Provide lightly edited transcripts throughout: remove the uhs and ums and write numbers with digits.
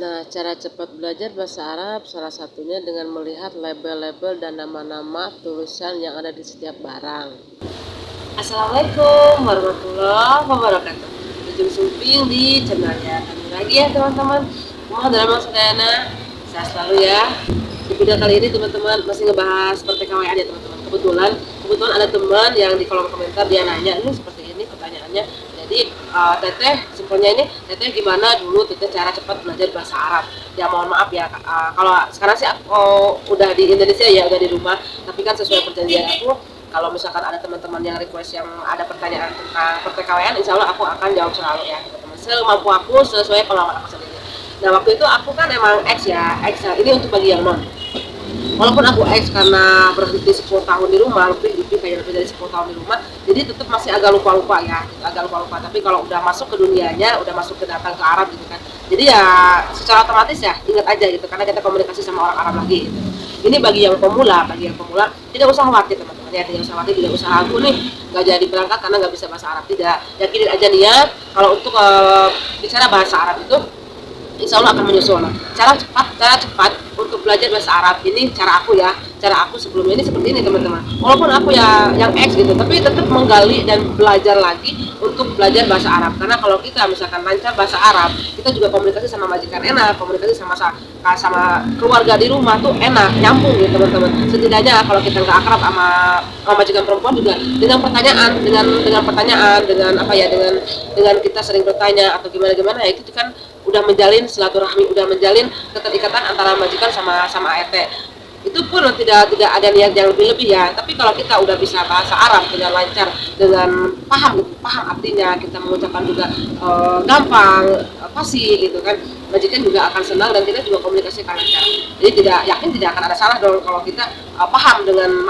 Nah, cara cepat belajar bahasa Arab salah satunya dengan melihat label-label dan nama-nama tulisan yang ada di setiap barang. Assalamualaikum warahmatullahi wabarakatuh. Ujung Sumping di channelnya kami lagi ya teman-teman. Mohon dalam sadayana, saya selalu ya. Di video kali ini teman-teman masih ngebahas pertikaian ya teman-teman. Kebetulan ada teman yang di kolom komentar dia nanya ini seperti ini pertanyaannya. Jadi teteh simpelnya ini teteh gimana dulu teteh cara cepat belajar bahasa Arab. Ya mohon maaf ya kalau sekarang sih aku udah di Indonesia ya, udah di rumah, tapi kan sesuai perjanjian aku kalau misalkan ada teman-teman yang request yang ada pertanyaan tentang pertikaian, insya Allah aku akan jawab selalu ya teman-teman, semampu aku sesuai pengalaman aku sendiri. Nah waktu itu aku kan emang X ya, ini untuk bagi yang non. Walaupun aku karena berhenti 10 tahun di rumah, lebih kayak lebih dari 10 tahun di rumah, jadi tetap masih agak lupa-lupa ya, agak lupa-lupa. Tapi kalau udah masuk ke dunianya, udah masuk ke datang ke Arab gitu kan, jadi ya secara otomatis ya ingat aja gitu, karena kita komunikasi sama orang Arab lagi gitu. Ini bagi yang pemula tidak usah khawatir teman-teman ya, tidak usah khawatir, tidak usah ragu nih nggak jadi berangkat karena nggak bisa bahasa Arab. Tidak, yakinin aja niat kalau untuk bicara bahasa Arab itu insya Allah akan menyusul. Cara cepat untuk belajar bahasa Arab ini cara aku sebelumnya ini seperti ini teman-teman. Walaupun aku ya yang X gitu, tapi tetap menggali dan belajar lagi untuk belajar bahasa Arab. Karena kalau kita misalkan lancar bahasa Arab, kita juga komunikasi sama majikan enak, komunikasi sama keluarga di rumah tuh enak, nyambung gitu teman-teman. Setidaknya kalau kita nggak akrab sama majikan perempuan juga dengan pertanyaan, dengan apa ya, dengan kita sering bertanya atau gimana ya, itu kan udah menjalin silaturahmi, udah menjalin keterikatan antara majikan sama ART. Itu pun tidak ada niat yang lebih ya. Tapi kalau kita udah bisa bahasa Arab dengan lancar, dengan paham artinya, kita mengucapkan juga gampang, fasih gitu kan, majikan juga akan senang dan kita juga komunikasi akan lancar. Jadi tidak akan ada salah dong kalau kita paham dengan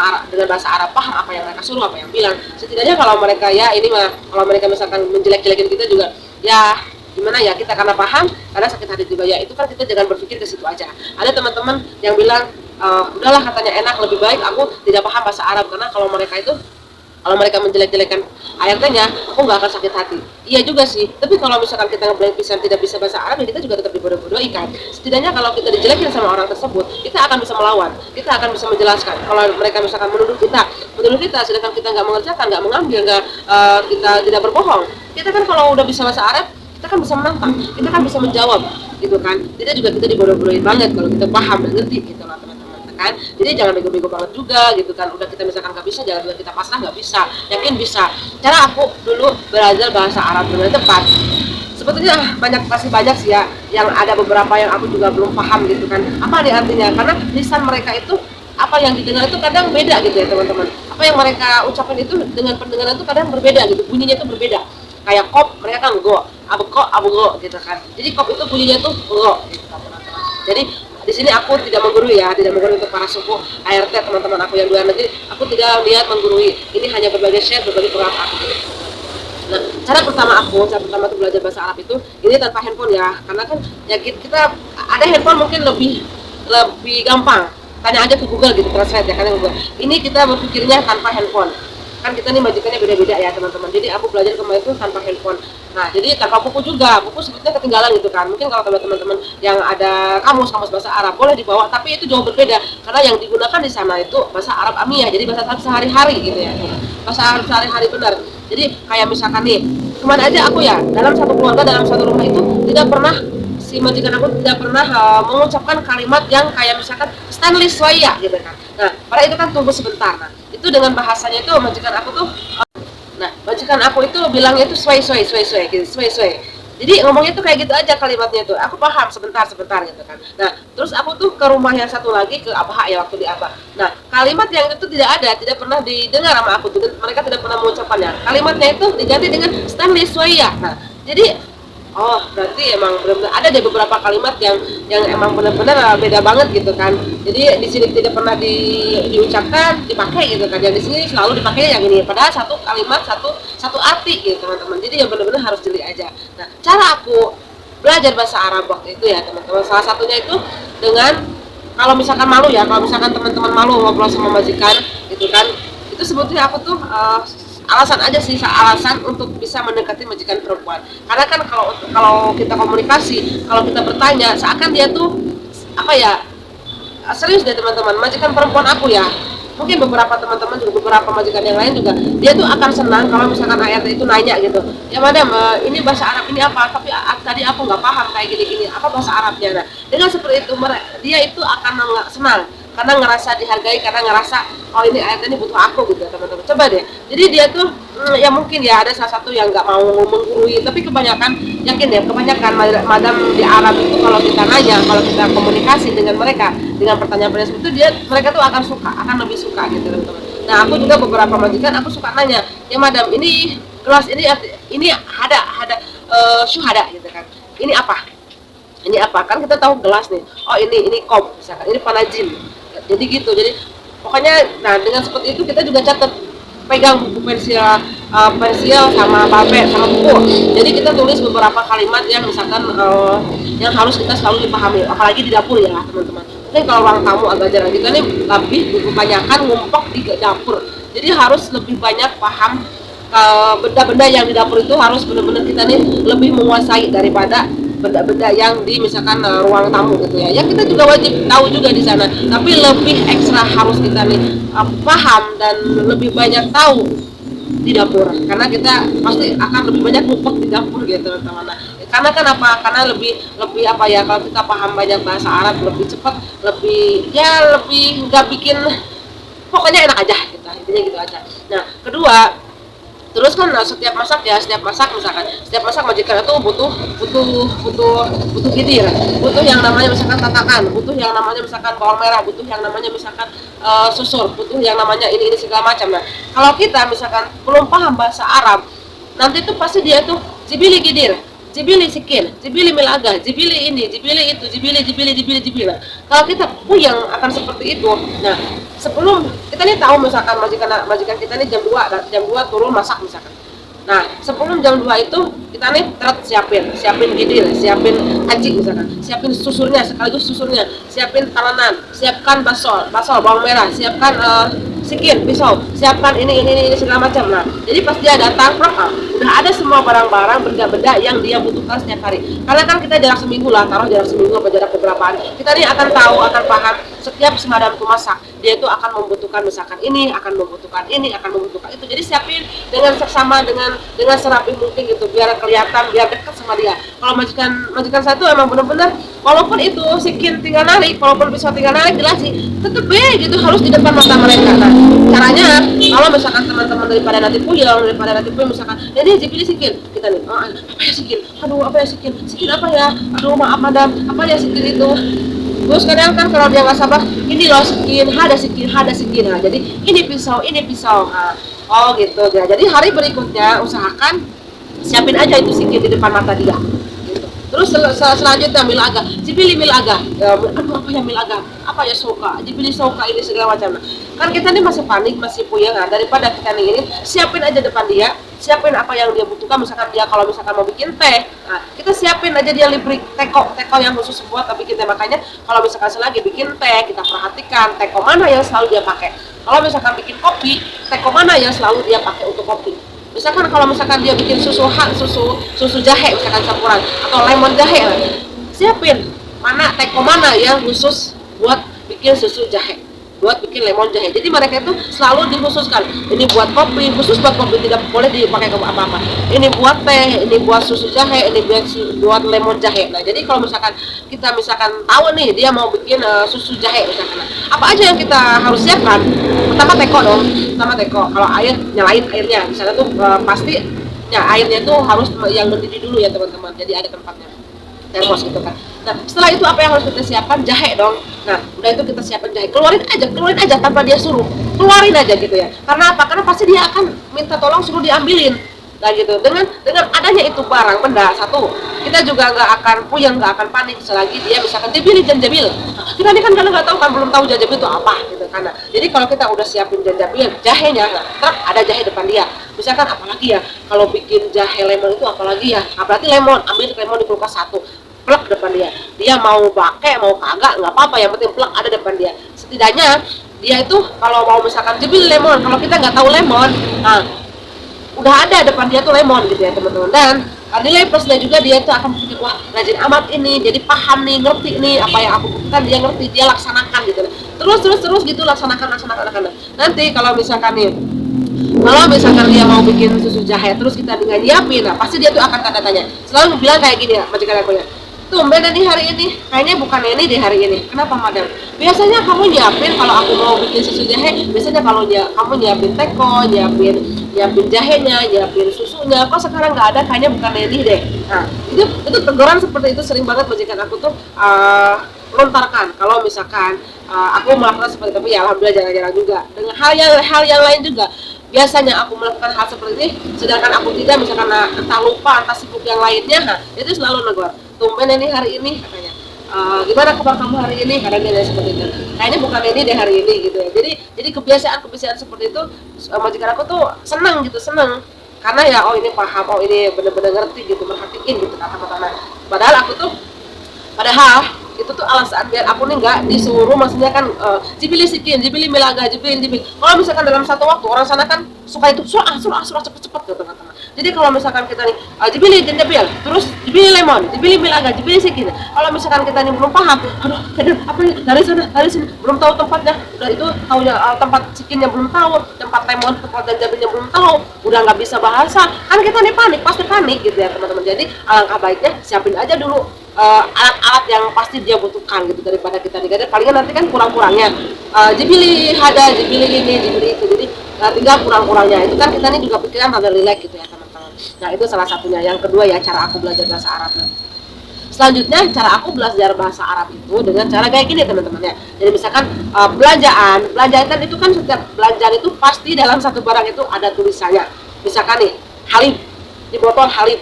bahasa Arab, paham apa yang mereka suruh, apa yang bilang. Setidaknya kalau mereka ya ini mah, kalau mereka misalkan menjelek-jelekin kita juga ya gimana ya, kita karena paham, karena sakit hati juga ya, itu kan kita jangan berpikir ke situ aja. Ada teman-teman yang bilang udahlah katanya enak, lebih baik aku tidak paham bahasa Arab, karena kalau mereka menjelek-jelekan ART-nya, aku nggak akan sakit hati. Iya juga sih, tapi kalau misalkan kita ngeblend pisan tidak bisa bahasa Arab, ya kita juga tetap dibodoh-bodohi kan. Setidaknya kalau kita dijelekin sama orang tersebut, kita akan bisa melawan, kita akan bisa menjelaskan. Kalau mereka misalkan menuduh kita, sedangkan kita nggak mengerjakan, nggak mengambil, kita tidak berbohong. Kita kan kalau udah bisa bahasa Arab, kita kan bisa menantang, kita kan bisa menjawab gitu kan. Kita dibodoh-bodohin banget kalau kita paham dan ngerti gitu lah teman-teman kan. Jadi jangan bego-bego banget juga gitu kan. Udah kita misalkan nggak bisa, jangan juga kita pasrah nggak bisa, yakin bisa. Cara aku dulu belajar bahasa Arab dengan tepat sebetulnya pasti banyak sih ya, yang ada beberapa yang aku juga belum paham gitu kan, apa nih artinya, karena lisan mereka itu apa yang didengar itu kadang beda gitu ya teman-teman. Apa yang mereka ucapkan itu dengan pendengaran itu kadang berbeda gitu, bunyinya itu berbeda. Kayak kop mereka kan go, abu go gitu kan. Jadi kop itu bunyinya tuh go gitu teman-teman. Jadi di sini aku tidak menggurui untuk para suku ART teman-teman aku yang luar negeri. Aku tidak niat menggurui. Ini hanya berbagi pengalaman aku. Nah, cara pertama untuk belajar bahasa Arab itu ini tanpa handphone ya. Karena kan ya kita ada handphone mungkin lebih gampang. Tanya aja ke Google gitu, translate ya kan Google. Ini kita berpikirnya tanpa handphone. Kan kita nih majikannya beda-beda ya teman-teman. Jadi aku belajar kemarin itu tanpa handphone. Nah, jadi tanpa buku juga. Buku sebetulnya ketinggalan gitu kan. Mungkin kalau teman-teman yang ada kamus bahasa Arab boleh dibawa, tapi itu jauh berbeda karena yang digunakan di sana itu bahasa Arab amiyah. Jadi bahasa Arab sehari-hari gitu ya. Bahasa Arab sehari-hari benar. Jadi kayak misalkan nih, kemana aja aku ya, dalam satu keluarga, dalam satu rumah itu tidak pernah si majikan aku tidak pernah mengucapkan kalimat yang kayak misalkan Stanley Swaya gitu kan. Nah, pada itu kan tunggu sebentar. Nah, itu dengan bahasanya itu majikan aku tuh majikan aku itu bilangnya itu sway gitu, sway. Jadi ngomongnya tuh kayak gitu aja kalimatnya tuh. Aku paham sebentar gitu kan. Nah, terus aku tuh ke rumah yang satu lagi, ke Abah ya, waktu di Abah. Nah, kalimat yang itu tidak pernah didengar sama aku tuh. Mereka tidak pernah mengucapkannya. Kalimatnya itu diganti dengan Stanley Swaya. Nah, jadi berarti emang benar-benar ada deh beberapa kalimat yang emang benar-benar beda banget gitu kan. Jadi di sini tidak pernah diucapkan, dipakai gitu kan. Yang di sini selalu dipakai yang ini. Padahal satu kalimat satu arti gitu teman-teman. Jadi yang benar-benar harus jeli aja. Nah, cara aku belajar bahasa Arab waktu itu ya teman-teman, salah satunya itu dengan kalau misalkan malu ya, kalau misalkan teman-teman malu ngobrol sama majikan gitu kan, itu sebetulnya aku tuh alasan aja sih, alasan untuk bisa mendekati majikan perempuan. Karena kan kalau kita komunikasi, kalau kita bertanya, seakan dia tuh apa ya, serius deh teman-teman, majikan perempuan aku ya, mungkin beberapa teman-teman juga, beberapa majikan yang lain juga, dia tuh akan senang kalau misalkan ART itu nanya gitu, ya madam, ini bahasa Arab ini apa, tapi tadi aku nggak paham kayak gini-gini, apa bahasa Arabnya. Nah, dengan seperti itu dia itu akan senang karena ngerasa dihargai, karena ngerasa oh ini ART ini butuh aku gitu teman-teman. Coba deh, jadi dia tuh ya mungkin ya ada salah satu yang nggak mau menggurui, tapi kebanyakan, yakin ya, kebanyakan madam di Arab itu kalau kita nanya, kalau kita komunikasi dengan mereka dengan pertanyaan seperti itu, mereka tuh akan suka, akan lebih suka gitu teman-teman. Nah, aku juga beberapa majikan aku suka nanya, ya madam, ini gelas ini ada syuhada gitu kan, ini apa kan, kita tahu gelas nih, oh ini kop misalkan, ini panajim, jadi gitu. Jadi pokoknya, nah dengan seperti itu kita juga catat, pegang buku pensil sama pulpen sama buku, jadi kita tulis beberapa kalimat yang misalkan yang harus kita selalu dipahami, apalagi di dapur ya teman-teman. Mungkin kalau ruang tamu agak jarang, kita nih lebih kebanyakan ngumpuk di dapur, jadi harus lebih banyak paham benda-benda yang di dapur itu, harus benar-benar kita nih lebih menguasai daripada benda-benda yang di misalkan ruang tamu gitu ya. Ya kita juga wajib tahu juga di sana, tapi lebih ekstra harus kita nih paham dan lebih banyak tahu di dapur, karena kita pasti akan lebih banyak ngumpet di dapur gitu teman-teman. Karena kan apa? Karena lebih apa ya, kalau kita paham banyak bahasa Arab lebih cepat, lebih nggak bikin, pokoknya enak aja gitu, intinya gitu aja. Nah, kedua, terus kan setiap masak majikan itu butuh gidir, butuh yang namanya misalkan tatakan, butuh yang namanya misalkan bawang merah, butuh yang namanya misalkan susur, butuh yang namanya ini segala macam. Nah, kalau kita misalkan belum paham bahasa Arab, nanti tuh pasti dia tuh jibili gidir, jibili sikin, jibili milaga, jibili ini, jibili itu, jibili. Nah, kalau kita puyeng akan seperti itu, nah sebelum kita nih tahu misalkan majikan kita nih jam 2 turun masak misalkan. Nah, sebelum jam 2 itu kita nih siapin gidir, siapin aci misalkan, siapin susurnya, sekaligus susurnya, siapin talenan, siapkan basol bawang merah, siapkan sikin, pisau, siapkan ini segala macam. Nah, jadi pas dia datang, udah ada semua barang-barang benda-benda yang dia butuhkan setiap hari. Karena kan kita jarak seminggu apa jarak beberapa hari, kita nih akan tahu, akan paham setiap semadamku masak, dia itu akan membutuhkan misalkan ini, akan membutuhkan itu. Jadi siapin dengan seksama, dengan serapi mungkin gitu, biar kelihatan, biar dekat sama dia. Kalau majikan saya tuh emang bener-bener, walaupun itu sikin tinggal narik, walaupun pisau tinggal narik, jelas sih tetep gitu harus di depan mata mereka. Nah, caranya kalau misalkan teman-teman daripada nanti puyeng misalkan, ini jipili sikin, kita nih, apa ya sikin, sikin apa ya, aduh maaf madam, apa ya sikin itu. Terus kadang kan kalau dia nggak sabar, ini loh sikin, ada sikin. Nah, jadi ini pisau. Nah, oh gitu ya. Jadi hari berikutnya usahakan siapin aja itu sikin di depan mata dia. Gitu. Terus selanjutnya milaga, jibili milaga. Aduh apa ya milaga? Apa ya soka? Jibili soka ini segala macam. Nah, kan kita nih masih panik, masih puyeng. Nah, daripada kita nih ini, siapin aja depan dia. Siapin apa yang dia butuhkan, misalkan dia kalau misalkan mau bikin teh, nah kita siapin aja dia librik teko yang khusus buat bikin teh. Makanya kalau misalkan selagi bikin teh, kita perhatikan teko mana yang selalu dia pakai. Kalau misalkan bikin kopi, teko mana yang selalu dia pakai untuk kopi. Misalkan kalau misalkan dia bikin susu jahe misalkan campuran atau lemon jahe, nah, siapin teko mana yang khusus buat bikin susu jahe, buat bikin lemon jahe. Jadi mereka itu selalu dikhususkan, ini buat kopi, khusus buat kopi, tidak boleh dipakai ke apa-apa. Ini buat teh, ini buat susu jahe, ini buat lemon jahe. Nah, jadi kalau misalkan kita tahu nih dia mau bikin susu jahe misalkan, apa aja yang kita harus siapkan? Pertama teko. Kalau air, nyalain airnya. Misalnya tuh pasti ya airnya tuh harus yang mendidih dulu ya teman-teman. Jadi ada tempatnya, termos gitu kan. Nah, setelah itu apa yang harus kita siapkan? Jahe dong. Nah, udah itu kita siapkan jahe. Keluarin aja tanpa dia suruh. Keluarin aja gitu ya. Karena apa? Karena pasti dia akan minta tolong suruh diambilin. Nah gitu. Dengan adanya itu barang benda, satu, kita juga nggak akan puyeng, nggak akan panik selagi dia misalkan jabili janjabil. Nah, kita ini kan nggak tahu kan, belum tahu janjabil itu apa gitu kan. Nah, jadi kalau kita udah siapin janjabil, jahenya, nah, ada jahe depan dia. Misalkan apalagi ya, kalau bikin jahe lemon itu apalagi ya, berarti lemon, ambil lemon di kulkas satu, plek depan dia mau pakai mau kagak nggak apa-apa, yang penting plek ada depan dia. Setidaknya dia itu kalau mau misalkan jabil lemon, kalau kita nggak tahu lemon, nah udah ada depan dia tuh lemon gitu ya teman-teman. Dan nilai plusnya juga dia tuh akan berpikir, wah rajin amat ini, jadi paham nih, ngerti nih apa yang aku butuhkan, dia ngerti, dia laksanakan gitu. Terus gitu laksanakan. Nanti kalau misalkan dia mau bikin susu jahe terus kita dengan nyiapin, nah pasti dia tuh akan tanda tanya, selalu bilang kayak gini ya majikan aku ya, tumben nih hari ini, kayaknya bukan ini deh hari ini, kenapa madam? Biasanya kamu nyiapin kalau aku mau bikin susu jahe, biasanya kalau kamu nyiapin teko, nyiapin jahenya, nyiapin susunya, kok sekarang nggak ada, kayaknya bukan ini deh. Nah itu teguran seperti itu sering banget majikan aku tuh lontarkan kalau misalkan aku melakukan seperti itu. Tapi ya alhamdulillah jarang-jarang juga. Dengan hal yang lain juga, biasanya aku melakukan hal seperti ini, sedangkan aku tidak, misalkan entah lupa, entah sibuk yang lainnya, nah itu selalu negor, tumben ini hari ini katanya, gimana kabar kamu hari ini, kadang dia seperti itu, kayaknya bukan ini deh hari ini gitu ya. Jadi kebiasaan seperti itu majikan aku tuh senang karena ya oh ini paham, oh ini bener-bener ngerti gitu, merhatiin gitu kata-kata. Padahal itu tuh alasan biar aku nih nggak disuruh, maksudnya kan jibili sikin, jibili milaga, jibili. Kalau misalkan dalam satu waktu, orang sana kan suka itu surah cepet gitu teman-teman. Jadi kalau misalkan kita nih jibili jenjabil, terus jibili lemon, jibili milaga, jibili sikin, kalau misalkan kita nih belum paham, aduh apa nih dari sini belum tahu tempatnya, udah itu taunya tempat sikinnya belum tahu, tempat lemon, tempat jenjabilnya belum tahu, udah nggak bisa bahasa, kan kita nih pasti panik gitu ya teman-teman. Jadi alangkah baiknya siapin aja dulu alat-alat yang pasti dia butuhkan gitu, daripada kita digadar palingan nanti kan kurang-kurangnya jibili ada, jibili ini, jibili itu, jadi tinggal kurang-kurangnya itu kan kita nih juga pikiran rada relax gitu ya teman-teman. Nah itu salah satunya. Yang kedua ya, cara aku belajar bahasa Arab. Selanjutnya cara aku belajar bahasa Arab itu dengan cara kayak gini teman-teman ya. Jadi misalkan belanjaan itu kan setiap belanjaan itu pasti dalam satu barang itu ada tulisannya. Misalkan nih halib, di botol halib,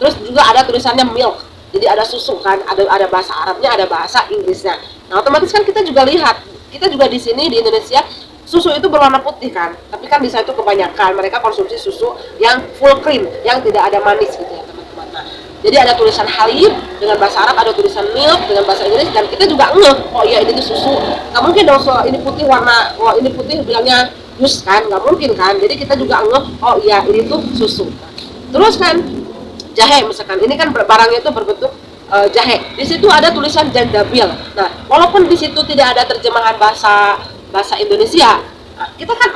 terus juga ada tulisannya milk. Jadi ada susu kan, ada bahasa Arabnya, ada bahasa Inggrisnya. Nah otomatis kan kita juga lihat, kita juga di sini di Indonesia susu itu berwarna putih kan, tapi kan di sana itu kebanyakan mereka konsumsi susu yang full cream, yang tidak ada manis gitu ya teman-teman. Nah jadi ada tulisan halib dengan bahasa Arab, ada tulisan milk dengan bahasa Inggris, dan kita juga ngeh, oh iya ini tuh susu. Nggak mungkin dong ini putih warna, oh ini putih bilangnya jus kan, nggak mungkin kan. Jadi kita juga ngeh, oh iya ini tuh susu. Terus kan jahe misalkan, ini kan barangnya itu berbentuk jahe. Di situ ada tulisan janjabil. Nah, walaupun di situ tidak ada terjemahan bahasa Indonesia, nah, kita kan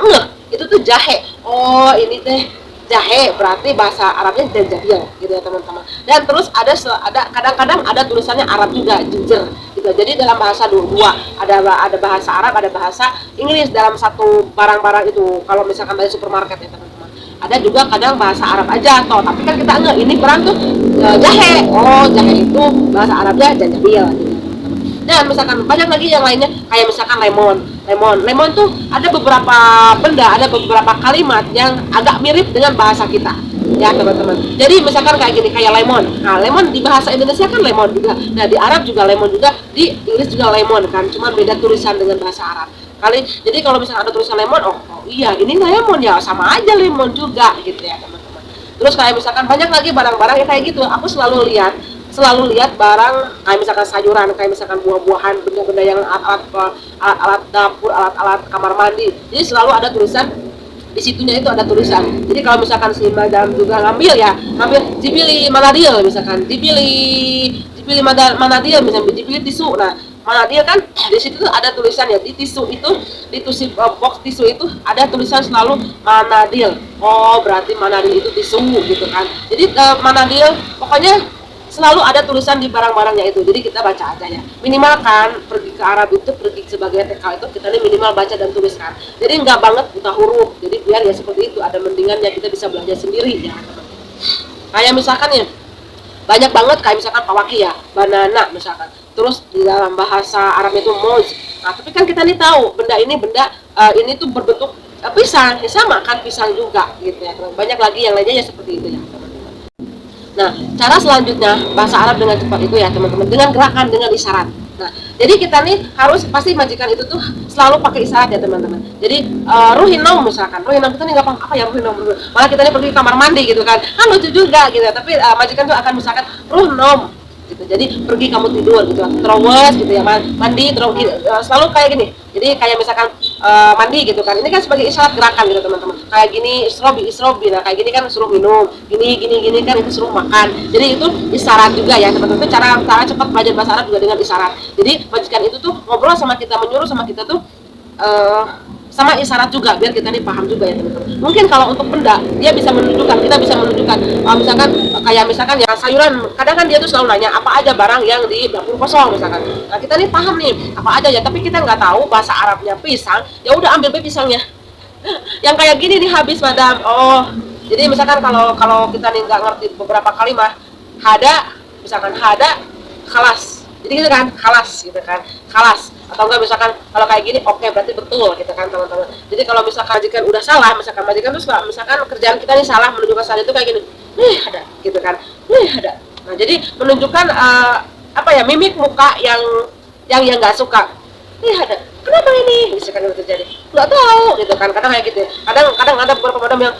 itu tuh jahe. Oh, ini teh jahe, berarti bahasa Arabnya janjabil gitu ya teman-teman. Dan terus ada kadang-kadang ada tulisannya Arab juga, ginger gitu. Jadi dalam bahasa dua ada bahasa Arab, ada bahasa Inggris dalam satu barang-barang itu. Kalau misalkan dari supermarket ya teman-teman. Ada juga kadang bahasa Arab aja toh, tapi kan kita ini barang tuh jahe. Oh, jahe itu bahasa Arabnya janjabil gitu. Dan misalkan banyak lagi yang lainnya, kayak misalkan lemon tuh ada beberapa benda, ada beberapa kalimat yang agak mirip dengan bahasa kita ya teman-teman. Jadi misalkan kayak gini, kayak lemon. Nah lemon di bahasa Indonesia kan lemon juga, nah di Arab juga lemon juga, di Inggris juga lemon kan, cuma beda tulisan dengan bahasa Arab kali. Jadi kalau misalkan ada tulisan lemon, oh iya ini lemon ya, sama aja lemon juga gitu ya teman-teman. Terus kayak misalkan banyak lagi barang-barang yang kayak gitu, aku selalu lihat barang kayak misalkan sayuran, kayak misalkan buah-buahan, benda-benda yang alat dapur, alat kamar mandi. Jadi selalu ada tulisan di situnya, itu ada tulisan. Jadi kalau misalkan si madam juga ngambil jibili manadil, misalkan jibili manadil, misalkan jibili tisu. Nah manadil kan di situ tuh ada tulisan ya, di tisu itu, di box tisu itu ada tulisan selalu manadil. Oh berarti manadil itu tisu gitu kan. Jadi manadil pokoknya selalu ada tulisan di barang-barangnya itu. Jadi kita baca aja ya, minimal kan pergi ke Arab itu, pergi sebagai TK itu kita nih minimal baca dan tulis kan. Jadi nggak banget buta huruf, jadi biar ya seperti itu, ada mendingannya kita bisa belajar sendiri ya teman-teman. Kayak misalkan ya banyak banget, kayak misalkan pawaki ya, banana misalkan, terus di dalam bahasa Arab itu moz. Nah tapi kan kita nih tahu benda ini tuh berbentuk pisang, ya sama kan pisang juga gitu ya. Banyak lagi yang lainnya ya seperti itu ya. Nah, cara selanjutnya bahasa Arab dengan cepat itu ya teman-teman, dengan gerakan, dengan isyarat. Nah, jadi kita nih harus pasti majikan itu tuh selalu pakai isyarat ya teman-teman. Jadi ruhinom misalkan, ruhinom kita nih nggak paham apa ya ruhinom, malah kita nih pergi ke kamar mandi gitu kan lucu juga gitu. Tapi majikan tuh akan misalkan ruhnom gitu, jadi pergi kamu tidur gitu, terus gitu ya, mandi terus selalu kayak gini. Jadi kayak misalkan mandi gitu kan. Ini kan sebagai isyarat gerakan gitu teman-teman. Kayak gini isrobi. Nah kayak gini kan suruh minum, gini kan itu suruh makan. Jadi itu isyarat juga ya teman-teman. Itu cara cepat belajar bahasa Arab juga dengan isyarat. Jadi majikan itu tuh ngobrol sama kita, menyuruh sama kita tuh sama isyarat juga biar kita nih paham juga ya teman-teman. Mungkin kalau untuk benda dia bisa menunjukkan, kita bisa menunjukkan misalkan ya sayuran, kadang kan dia tuh selalu nanya apa aja barang yang di dapur kosong misalkan. Nah kita nih paham nih apa aja ya, tapi kita nggak tahu bahasa Arabnya pisang, ya udah ambil pisangnya. Yang kayak gini nih habis madam. Oh jadi misalkan kalau kita nih nggak ngerti beberapa kalimat, misalkan hada khalas, jadi gitu kan, khalas, atau enggak misalkan kalau kayak gini oke, berarti betul gitu kan teman-teman. Jadi kalau misalkan majikan udah salah, majikan tuh misalkan kerjaan kita nih salah, menunjukkan salah itu kayak gini, nih ada gitu kan, nih ada. Nah jadi menunjukkan mimik muka yang nggak suka, nih ada, kenapa ini misalkan itu terjadi, nggak tahu gitu kan. Kadang kayak gitu ya. Kadang ada beberapa madam yang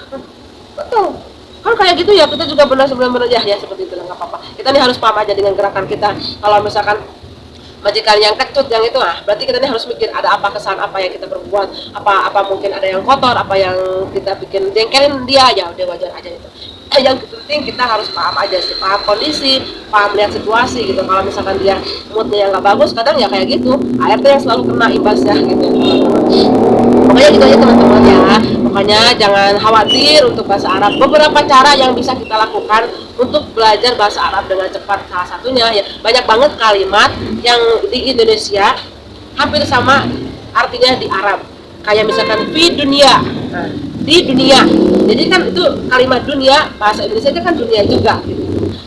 betul kan kayak gitu ya, kita juga benar ya seperti itu, nggak apa-apa. Kita nih harus paham aja dengan gerakan kita. Kalau misalkan majikan yang kecut yang itu, berarti kita nih harus mikir ada apa kesalahan apa yang kita perbuat, apa mungkin ada yang kotor, apa yang kita bikin jengkelin dia, ya udah wajar aja itu. Yang penting kita harus paham aja sih, paham kondisi, paham lihat situasi gitu. Kalau misalkan dia moodnya yang nggak bagus, kadang ya kayak gitu, ART yang selalu kena imbasnya gitu. Pokoknya gitu aja teman-teman ya. Pokoknya jangan khawatir untuk bahasa Arab. Beberapa cara yang bisa kita lakukan untuk belajar bahasa Arab dengan cepat. Salah satunya ya, banyak banget kalimat yang di Indonesia hampir sama artinya di Arab. Kayak misalkan di dunia. Nah, di dunia. Jadi kan itu kalimat dunia, bahasa Indonesia itu kan dunia juga gitu.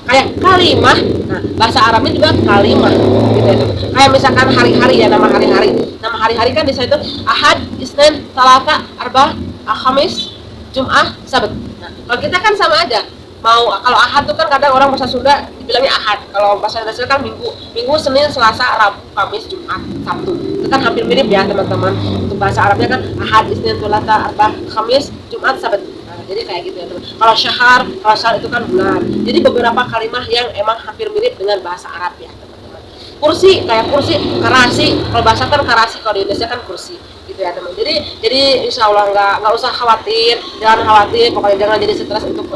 Kayak kalimah, nah bahasa Arabnya juga kalimah gitu itu. Kayak misalkan hari-hari ya, nama hari-hari kan di sana itu Ahad, Isnin, Salasa, Arba, Khamis, Jum'ah, Sabat. Nah, kalau kita kan sama aja. Kalau Ahad tuh kan kadang orang bahasa Sunda dibilangnya Ahad. Kalau bahasa Indonesia kan Minggu, Senin, Selasa, Rabu, Kamis, Jumat, Sabtu. Itu kan hampir mirip ya teman-teman. Untuk bahasa Arabnya kan Ahad, Isnin, Selasa, Arba, Kamis, Jumat, Sabat. Nah, jadi kayak gitu ya teman. Kalau syahar itu kan bulan. Jadi beberapa kalimat yang emang hampir mirip dengan bahasa Arab ya teman-teman. Kursi, karasi. Kalau bahasa kan karasi, kalau di Indonesia kan kursi. Gitu ya teman. Jadi insya Allah nggak usah khawatir, jangan khawatir, pokoknya jangan jadi stres untuk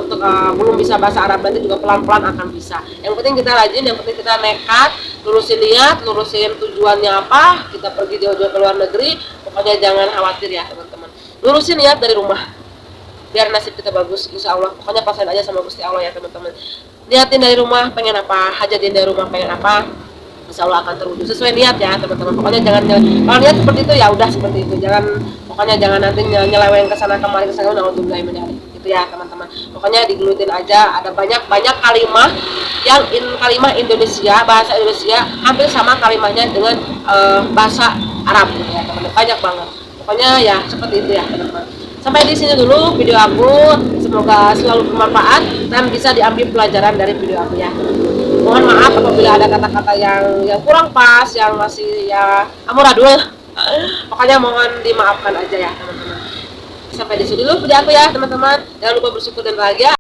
belum bisa bahasa Arab, nanti juga pelan-pelan akan bisa. Yang penting kita rajin, yang penting kita nekat, lurusin niat, lurusin tujuannya apa, kita pergi jauh-jauh ke luar negeri, pokoknya jangan khawatir ya teman-teman. Lurusin niat dari rumah, biar nasib kita bagus insya Allah. Pokoknya pasrahin aja sama Gusti Allah ya teman-teman. Niatin dari rumah pengen apa, hajatin dari rumah pengen apa, insya Allah akan terwujud sesuai niat ya teman-teman. Pokoknya jangan kalau niat seperti itu ya udah seperti itu, pokoknya jangan nanti nyeleweng ke sana kemari naudzubillah gitu ya teman-teman. Pokoknya digelutin aja. Ada banyak kalimat yang kalimat Indonesia, bahasa Indonesia hampir sama kalimatnya dengan bahasa Arab gitu ya teman-teman, banyak banget. Pokoknya ya seperti itu ya teman-teman. Sampai di sini dulu video aku, semoga selalu bermanfaat dan bisa diambil pelajaran dari video aku ya. Mohon maaf apabila ada kata-kata yang kurang pas, yang masih ya amburadul. Pokoknya mohon dimaafkan aja ya teman-teman. Sampai di sini dulu video aku ya teman-teman. Jangan lupa bersyukur dan bahagia.